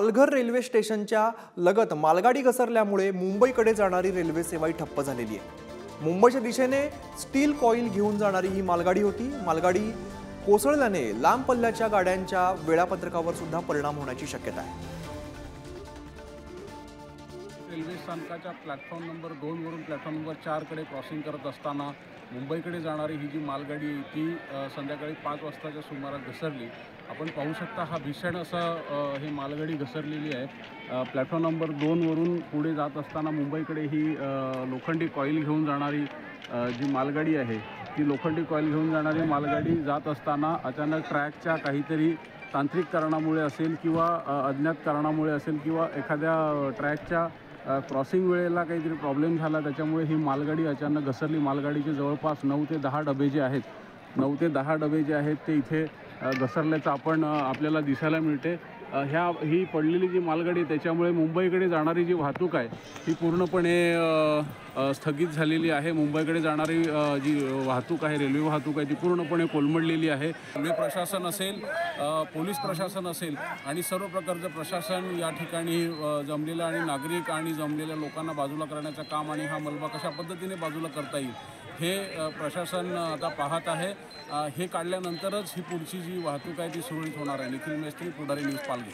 Palghar railway स्टेशनच्या लगत मालगाडी घसरल्यामुळे मुंबईकडे जाणारी रेल्वे सेवाही ठप्प झालेली आहे। मुंबईच्या दिशेने स्टील कॉईल घेऊन जाणारी ही मालगाडी होती। मालगाडी कोसळल्याने लांब पल्ल्याच्या गाड्यांच्या वेळापत्रकावर सुद्धा परिणाम होण्याची शक्यता आहे। रेल्वे स्थानकाच्या प्लॅटफॉर्म नंबर 2 वरून प्लॅटफॉर्म नंबर 4 कडे क्रॉसिंग करत असताना मुंबईकडे जाणारी ही जी मालगाडी आहे ती संध्याकाळी 5 वाजताच्या सुमारास घसरली। आपण पाहू शकता हा भीषण असं ही मालगाडी घसरलेली आहे। प्लॅटफॉर्म नंबर 2 वरून पुढे जात असताना मुंबईकडे ही लोखंडी कॉईल घेऊन जाणारी जी मालगाडी आहे ती लोखंडी कॉईल घेऊन जाणारी मालगाडी जात असताना अचानक ट्रॅकच्या काहीतरी तांत्रिक कारणामुळे असेल किंवा अज्ञात कारणामुळे असेल किंवा एखाद्या ट्रॅकच्या क्रॉसिंग वेळेला काहीतरी प्रॉब्लेम झाला, त्याच्यामुळे ही मालगाडी अचानक घसरली। मालगाडीचे जवळपास 9 ते 10 डबे जे आहेत ते इथे घसरल्याचं आपल्याला दिसायला मिळते। ही पडलेली जी मालगाडी त्याच्यामुळे मुंबईकडे जाणारी जी वाहतूक आहे ही पूर्णपणे स्थगित झालेली आहे। मुंबईकडे जाणारी जी वाहतूक आहे, रेल्वे वाहतूक आहे ती पूर्णपणे कोलमडलेली आहे। रेल्वे प्रशासन असेल, पोलीस प्रशासन असेल आणि सर्व प्रकारचं प्रशासन या ठिकाणी जमलेलं आणि नागरिक आणि जमलेल्या लोकांना बाजूला करण्याचं काम आणि हा मलबा कशा पद्धतीने बाजूला करता येईल हे प्रशासन आता पाहत आहे। हे काढल्यानंतरच ही पुढची जी वाहतूक आहे ती सुरळीत होणार आहे। निखिल मेस्त्री, पुढारी न्यूज, पालघर।